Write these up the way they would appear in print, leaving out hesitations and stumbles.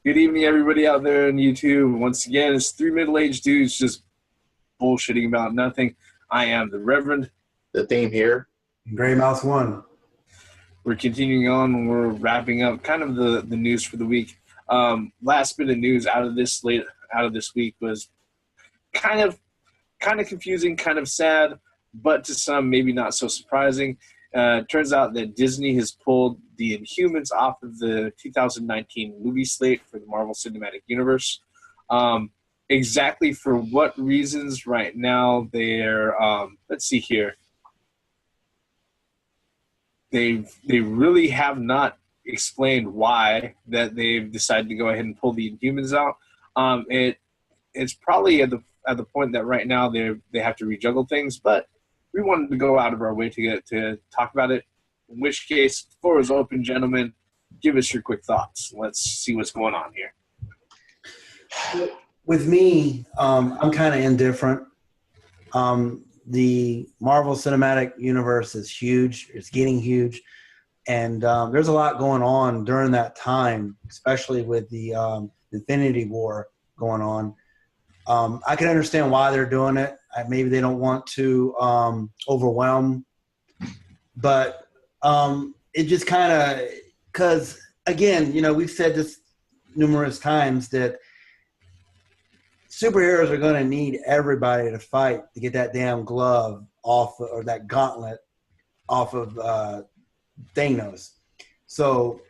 Good evening, everybody out there on YouTube. Once again, it's three middle-aged dudes just bullshitting about nothing. I am the Reverend. The Theme here. Gray Mouse 1. We're continuing on, and we're wrapping up kind of the news for the week. Last bit of news out of this week was kind of confusing, kind of sad, but to some maybe not so surprising. Turns out that Disney has pulled the Inhumans off of the 2019 movie slate for the Marvel Cinematic Universe. Exactly for what reasons right now they're let's see here. They really have not explained why that they've decided to go ahead and pull the Inhumans out. It's probably at the point that right now they have to rejuggle things, but we wanted to go out of our way to talk about it. In which case, the floor is open, gentlemen. Give us your quick thoughts. Let's see what's going on here. With me, I'm kind of indifferent. The Marvel Cinematic Universe is huge. It's getting huge. And there's a lot going on during that time, especially with the Infinity War going on. I can understand why they're doing it. Maybe they don't want to overwhelm. But it just kind of – because, again, we've said this numerous times that superheroes are going to need everybody to fight to get that damn glove off or that gauntlet off of Thanos. So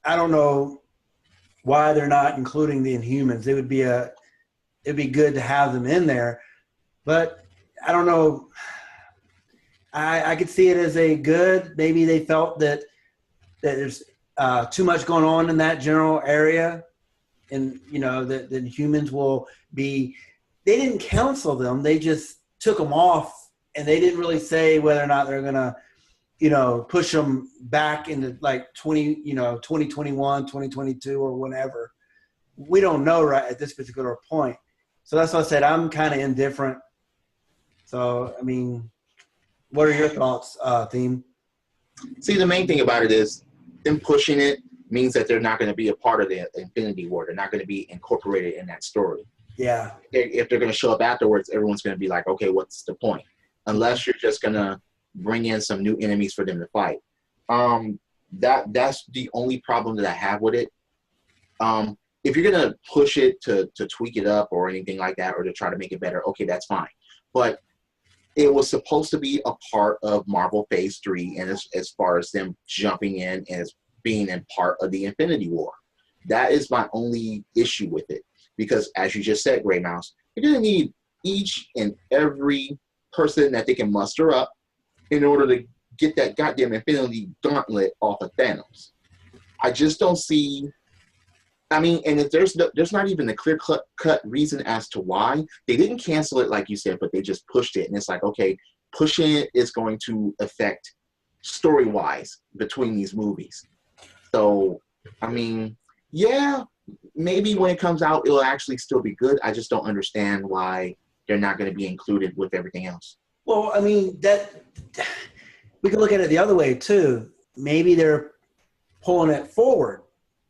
I don't know why they're not including the Inhumans. It'd be good to have them in there, but I don't know. I could see it as a good. Maybe they felt that there's too much going on in that general area, and that the Inhumans will be. They didn't cancel them. They just took them off, and they didn't really say whether or not they're gonna, push them back into like 2021, 2022, or whenever. We don't know right at this particular point. So that's why I said I'm kind of indifferent. So, I mean, what are your thoughts, Theme? See, the main thing about it is them pushing it means that they're not going to be a part of the Infinity War. They're not going to be incorporated in that story. Yeah. If they're going to show up afterwards, everyone's going to be like, okay, what's the point? Unless you're just going to bring in some new enemies for them to fight. That's the only problem that I have with it. If you're going to push it to tweak it up or anything like that, or to try to make it better, okay, that's fine. But it was supposed to be a part of Marvel Phase 3, and as far as them jumping in as being in part of the Infinity War. That is my only issue with it. Because as you just said, Gray Mouse, you're going to need each and every person that they can muster up in order to get that goddamn Infinity Gauntlet off of Thanos. I just don't see... I mean, and if there's not even a clear-cut reason as to why. They didn't cancel it, like you said, but they just pushed it. And it's like, okay, pushing it is going to affect story-wise between these movies. So, I mean, yeah, maybe when it comes out, it'll actually still be good. I just don't understand why they're not going to be included with everything else. Well, I mean, we can look at it the other way, too. Maybe they're pulling it forward.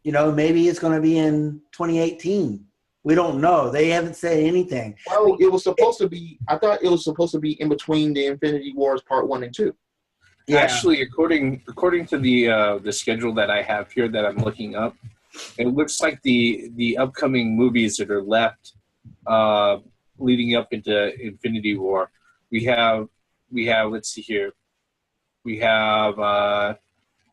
Maybe it's going to be in 2018. We don't know. They haven't said anything. Well, it was supposed to be. I thought it was supposed to be in between the Infinity Wars Part 1 and 2. Yeah. Actually, according to the schedule that I have here that I'm looking up, it looks like the upcoming movies that are left leading up into Infinity War. We have. Let's see here. We have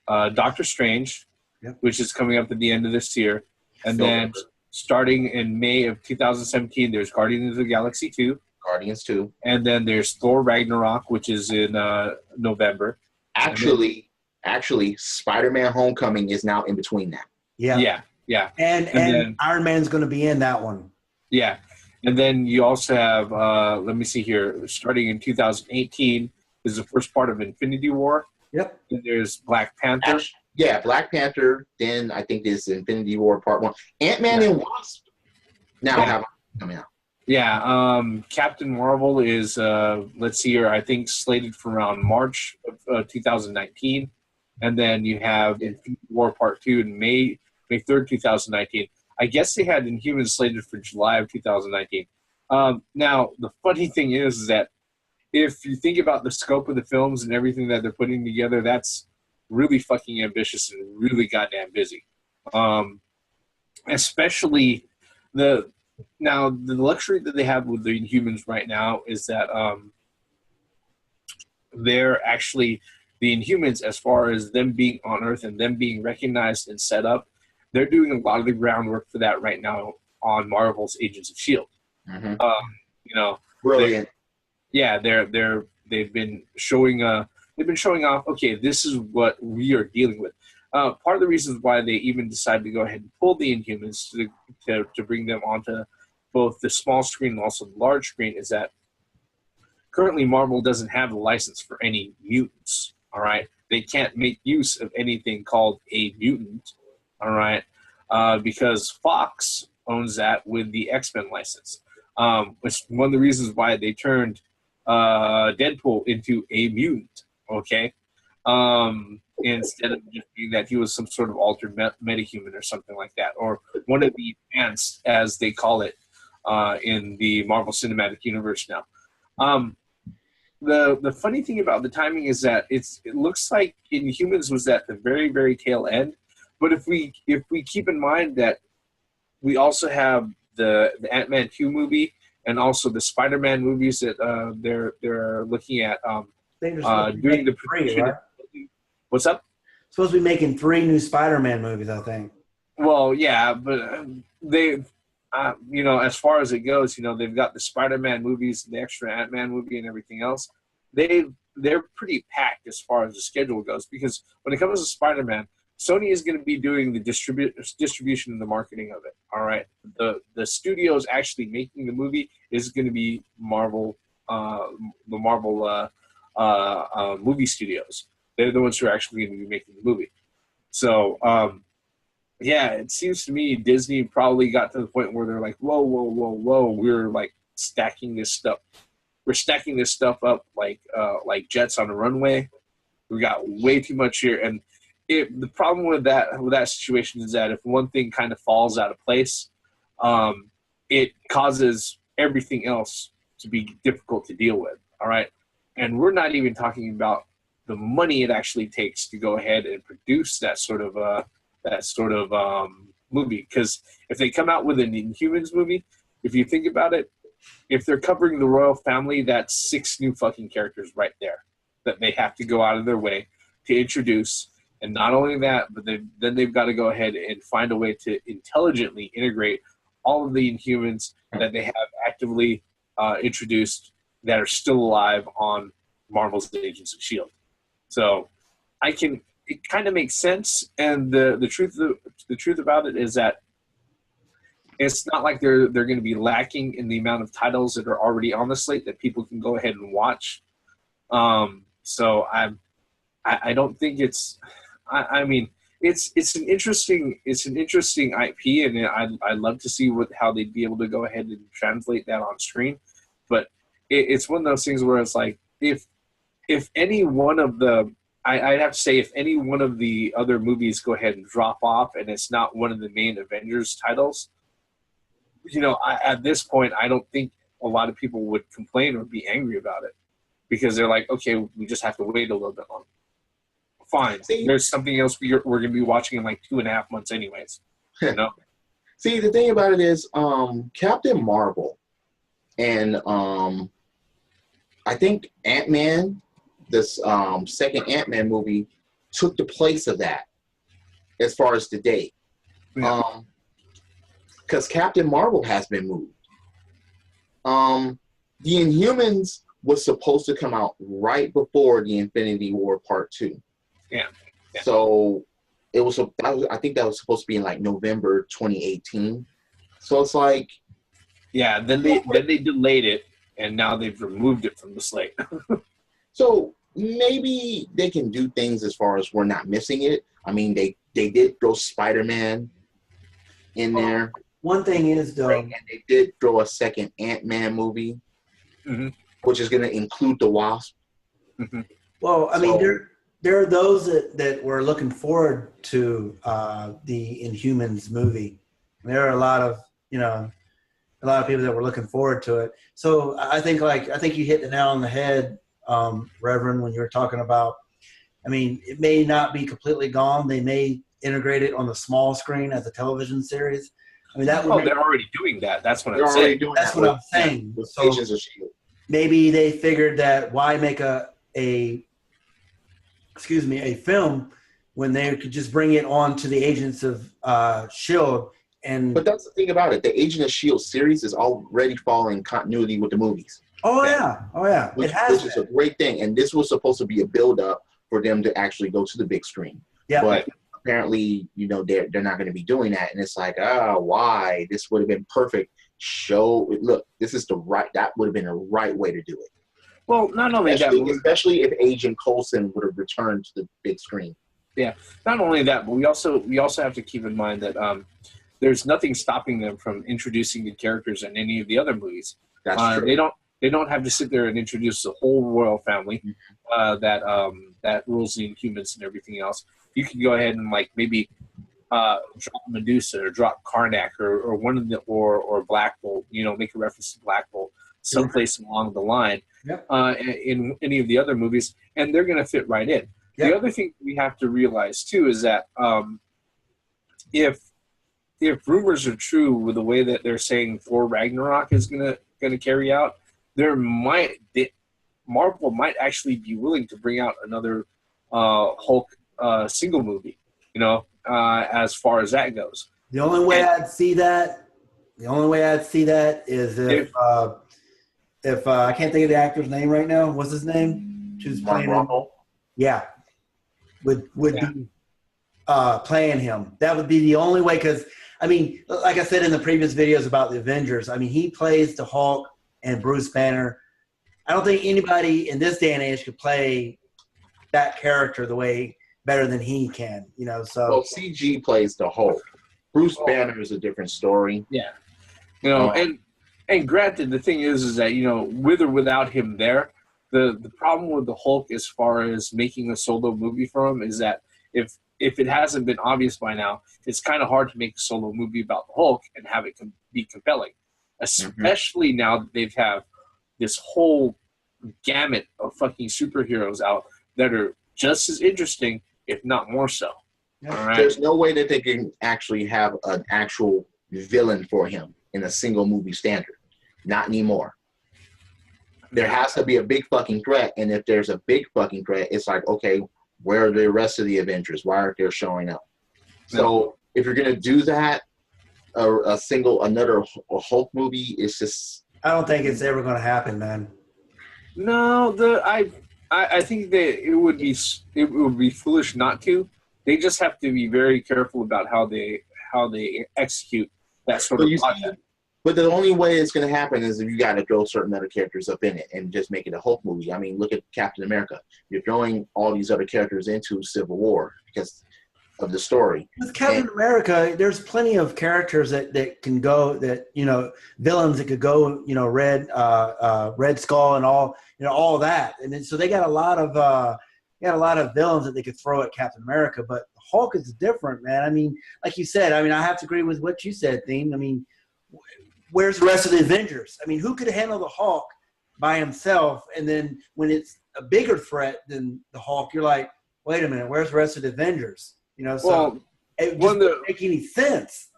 Doctor Strange. Yep. Which is coming up at the end of this year. And then starting in May of 2017, there's Guardians of the Galaxy 2. Guardians 2. And then there's Thor Ragnarok, which is in November. Actually, Spider-Man Homecoming is now in between that. Yeah. And then, Iron Man's going to be in that one. Yeah. And then you also have, let me see here, starting in 2018 is the first part of Infinity War. Yep. And there's Black Panther. Yeah, Black Panther. Then I think there's Infinity War Part 1. Ant-Man and Wasp now have coming out. Yeah, Captain Marvel is, let's see here, I think slated for around March of 2019. And then you have Infinity War Part 2 in May 3rd, 2019. I guess they had Inhumans slated for July of 2019. Now, the funny thing is that if you think about the scope of the films and everything that they're putting together, that's really fucking ambitious and really goddamn busy. Especially the luxury that they have with the Inhumans right now is that they're actually the Inhumans, as far as them being on Earth and them being recognized and set up, they're doing a lot of the groundwork for that right now on Marvel's Agents of S.H.I.E.L.D. Mm-hmm. Brilliant. They've been showing off. Okay, this is what we are dealing with. Part of the reasons why they even decided to go ahead and pull the Inhumans to bring them onto both the small screen and also the large screen is that currently Marvel doesn't have a license for any mutants. All right, they can't make use of anything called a mutant. All right, because Fox owns that with the X-Men license, which is one of the reasons why they turned Deadpool into a mutant. Okay. Instead of just being that he was some sort of altered metahuman or something like that, or one of the advanced, as they call it, in the Marvel Cinematic Universe now. The funny thing about the timing is that it looks like Inhumans was at the very, very tail end, but if we keep in mind that we also have the Ant-Man 2 movie and also the Spider-Man movies that they're looking at doing the production. Right? What's up? Supposed to be making 3 new Spider-Man movies, I think. Well, yeah, but they, as far as it goes, they've got the Spider-Man movies, the extra Ant-Man movie, and everything else. They're pretty packed as far as the schedule goes because when it comes to Spider-Man, Sony is going to be doing the distribution and the marketing of it. All right, the studios actually making the movie is going to be Marvel, the Marvel movie studios. They're the ones who are actually going to be making the movie. So, it seems to me Disney probably got to the point where they're like, whoa, we're like stacking this stuff. We're stacking this stuff up like jets on a runway. We got way too much here, and the problem with that situation is that if one thing kind of falls out of place, it causes everything else to be difficult to deal with. All right, and we're not even talking about the money it actually takes to go ahead and produce that sort of movie. Because if they come out with an Inhumans movie, if you think about it, if they're covering the royal family, that's 6 new fucking characters right there that they have to go out of their way to introduce. And not only that, but then they've got to go ahead and find a way to intelligently integrate all of the Inhumans that they have actively introduced that are still alive on Marvel's Agents of S.H.I.E.L.D. So it kind of makes sense, and the truth about it is that it's not like they're going to be lacking in the amount of titles that are already on the slate that people can go ahead and watch. So I don't think it's. I mean, it's an interesting IP, and I'd love to see how they'd be able to go ahead and translate that on screen. But it's one of those things where it's like if any one of the I'd have to say if any one of the other movies go ahead and drop off and it's not one of the main Avengers titles, at this point I don't think a lot of people would complain or be angry about it because they're like, okay, we just have to wait a little bit longer. Fine. There's something else we're going to be watching in like 2.5 months anyways. See, the thing about it is Captain Marvel and I think Ant-Man, this second Ant-Man movie, took the place of that as far as the date. Yeah. Because Captain Marvel has been moved. The Inhumans was supposed to come out right before the Infinity War Part 2. Yeah. So it was. I think that was supposed to be in like November 2018. So it's like. Yeah. Then they delayed it, and now they've removed it from the slate. So maybe they can do things as far as we're not missing it. I mean, they did throw Spider-Man in there. One thing is, though, and they did throw a second Ant-Man movie, which is going to include the Wasp. Mm-hmm. Well, I mean, there are those that were looking forward to the Inhumans movie, There are a lot of people that were looking forward to it. So I think you hit the nail on the head, Reverend, when you were talking about. I mean, it may not be completely gone. They may integrate it on the small screen as a television series. I mean, that would. They're already doing that. That's what I'm saying. They're already doing That's that. what I'm saying. With So Agents of Shield. maybe they figured that why make a film when they could just bring it on to the Agents of Shield. But that's the thing about it. The Agent of Shield series is already following continuity with the movies. Which is a great thing. And this was supposed to be a build-up for them to actually go to the big screen. Yeah. But apparently, they're not going to be doing that. And it's like, why? This would have been perfect. Look, that would have been a right way to do it. Well, not only especially if Agent Coulson would have returned to the big screen. Yeah, not only that, but we also have to keep in mind that there's nothing stopping them from introducing the characters in any of the other movies. That's true. They don't have to sit there and introduce the whole royal family that rules the Inhumans and everything else. You can go ahead and maybe drop Medusa or drop Karnak or one of the or Black Bolt. Make a reference to Black Bolt someplace along the line. Yep. In any of the other movies, and they're going to fit right in. Yep. The other thing we have to realize too is that if rumors are true with the way that they're saying Thor Ragnarok is going to carry out, Marvel might actually be willing to bring out another Hulk single movie. As far as that goes. The only way I'd see that is if I can't think of the actor's name right now. What's his name? Who's playing him? Yeah, would be playing him. That would be the only way. Because I mean, like I said in the previous videos about the Avengers, I mean, he plays the Hulk and Bruce Banner. I don't think anybody in this day and age could play that character the way better than he can. So well, CG plays the Hulk. Bruce Banner is a different story. Yeah, and granted, the thing is that with or without him there, the problem with the Hulk as far as making a solo movie for him is that if it hasn't been obvious by now, it's kind of hard to make a solo movie about the Hulk and have it be compelling, especially now that they have this whole gamut of fucking superheroes out that are just as interesting, if not more so. Yeah. All right? There's no way that they can actually have an actual villain for him in a single movie standard. Not anymore. There has to be a big fucking threat, and if there's a big fucking threat, it's like, okay, where are the rest of the Avengers? Why aren't they showing up? So if you're gonna do that, another Hulk movie is just. I don't think it's ever going to happen, man. No, I think that it would be foolish not to. They just have to be very careful about how they execute that sort of project. But the only way it's going to happen is if you got to throw certain other characters up in it and just make it a Hulk movie. I mean, look at Captain America. You're throwing all these other characters into Civil War because of the story. With Captain America, there's plenty of characters that can go, villains that could go, Red Skull and all that. And then, so they got a lot of villains that they could throw at Captain America, but Hulk is different, man. I mean, like you said, I have to agree with what you said, Theme. I mean, where's the rest of the Avengers? I mean, who could handle the Hulk by himself? And then when it's a bigger threat than the Hulk, you're like, wait a minute, where's the rest of the Avengers? It doesn't make any sense.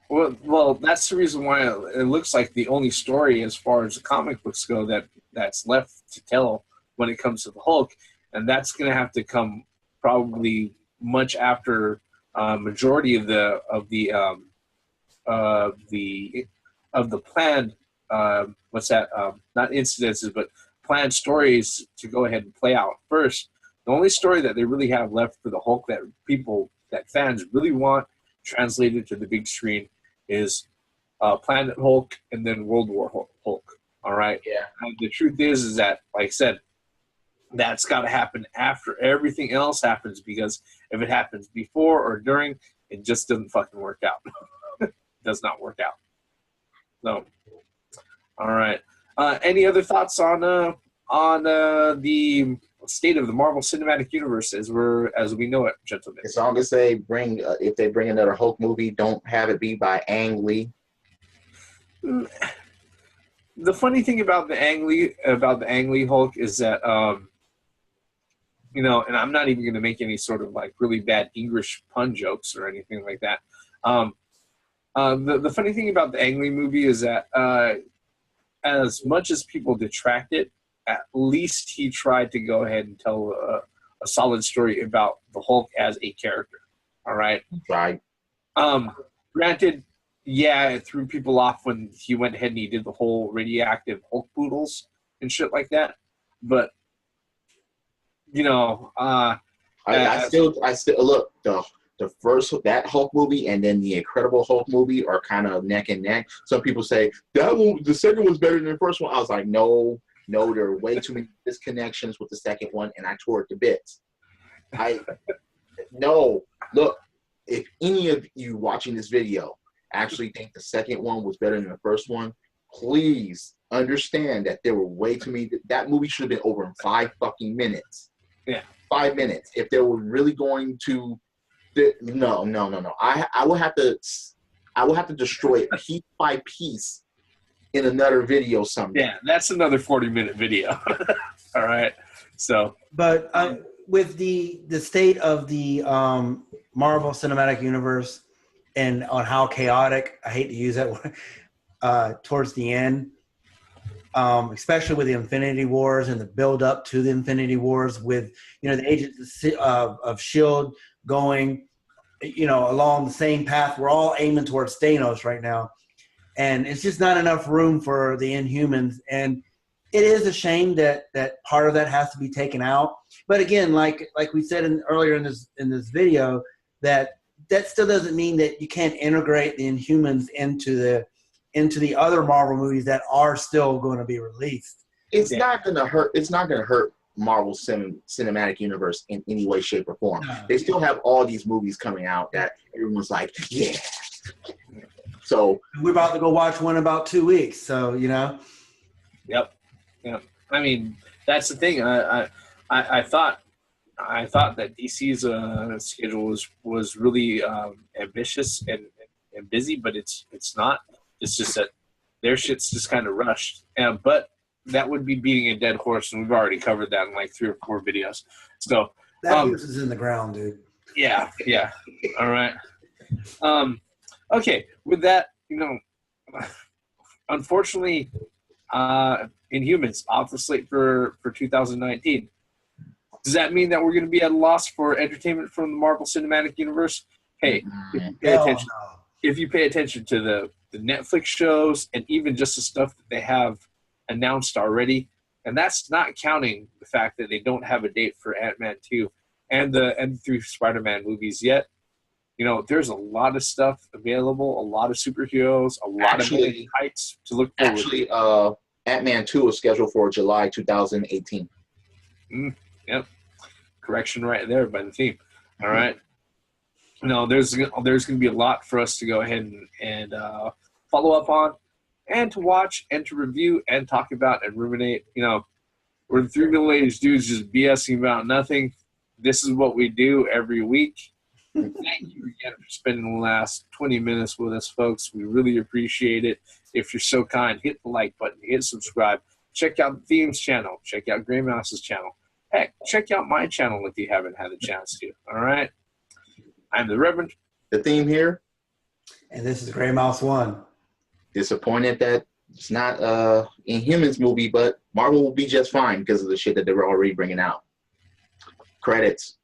Well, that's the reason why it looks like the only story as far as the comic books go that's left to tell when it comes to the Hulk, and that's going to have to come probably much after majority of the planned not incidences but planned stories to go ahead and play out first. The only story that they really have left for the Hulk that fans really want translated to the big screen is Planet Hulk and then World War Hulk. All right. Yeah. And the truth is that, like I said, that's got to happen after everything else happens, because if it happens before or during, it just doesn't fucking work out. It does not work out. So, all right. Any other thoughts on the state of the Marvel Cinematic Universe as we know it, gentlemen. As long as they bring, if they bring another Hulk movie, don't have it be by Ang Lee. The funny thing about the Ang Lee Hulk is that you know, and I'm not even going to make any sort of like really bad English pun jokes or anything like that. The funny thing about the Ang Lee movie is that as much as people detract it, at least he tried to go ahead and tell a solid story about the Hulk as a character. All right. Right. Granted, yeah, it threw people off when he went ahead and he did the whole radioactive Hulk poodles and shit like that. But you know, I still look, the first, that Hulk movie and then the Incredible Hulk movie are kind of neck and neck. Some people say the second one's better than the first one. I was like, no, there are way too many disconnections with the second one, and I tore it to bits. No, look, if any of you watching this video actually think the second one was better than the first one, please understand that there were way too many. That movie should have been over in 5 fucking minutes. Yeah. 5 minutes. If they were really going to, no. I will have to destroy it piece by piece in another video someday. Yeah, that's another 40-minute video. All right. So, but with the state of the Marvel Cinematic Universe and on how chaotic, I hate to use that word, towards the end, especially with the Infinity Wars and the build up to the Infinity Wars, with, you know, the agents of S.H.I.E.L.D. going, you know, along the same path. We're all aiming towards Thanos right now, and it's just not enough room for the Inhumans. And it is a shame that part of that has to be taken out. But again, like we said earlier in this video, that still doesn't mean that you can't integrate the Inhumans into the other Marvel movies that are still going to be released. It's not going to hurt. It's not going to hurt Marvel Cinematic Universe in any way, shape, or form. No. They still have all these movies coming out that everyone's like, yeah. So we're about to go watch one in about 2 weeks. So, you know. Yep. I mean, that's the thing. I thought that DC's schedule was really ambitious and busy, but it's not. It's just that their shit's just kind of rushed. But that would be beating a dead horse, and we've already covered that in like 3 or 4 videos. So that horse is in the ground, dude. Yeah. All right. Okay. With that, you know, unfortunately, Inhumans off the slate for 2019. Does that mean that we're going to be at a loss for entertainment from the Marvel Cinematic Universe? Hey, if you pay attention to the Netflix shows and even just the stuff that they have announced already, and that's not counting the fact that they don't have a date for Ant-Man 2 and the 3 Spider-Man movies yet. You know, there's a lot of stuff available, a lot of superheroes, a lot of heights to look forward to. Actually, Ant-Man 2 is scheduled for July 2018. Yep. Correction right there by the theme. All right. No, there's going to be a lot for us to go ahead and follow up on, and to watch, and to review, and talk about, and ruminate. You know, we're the 3 middle-aged dudes just BSing about nothing. This is what we do every week. Thank you again for spending the last 20 minutes with us, folks. We really appreciate it. If you're so kind, hit the like button, hit subscribe. Check out the Themes channel. Check out Gray Mouse's channel. Heck, check out my channel if you haven't had a chance to. All right? I'm the Reverend. The Theme here. And this is Gray Mouse 1. Disappointed that it's not Inhumans movie, but Marvel will be just fine because of the shit that they were already bringing out. Credits.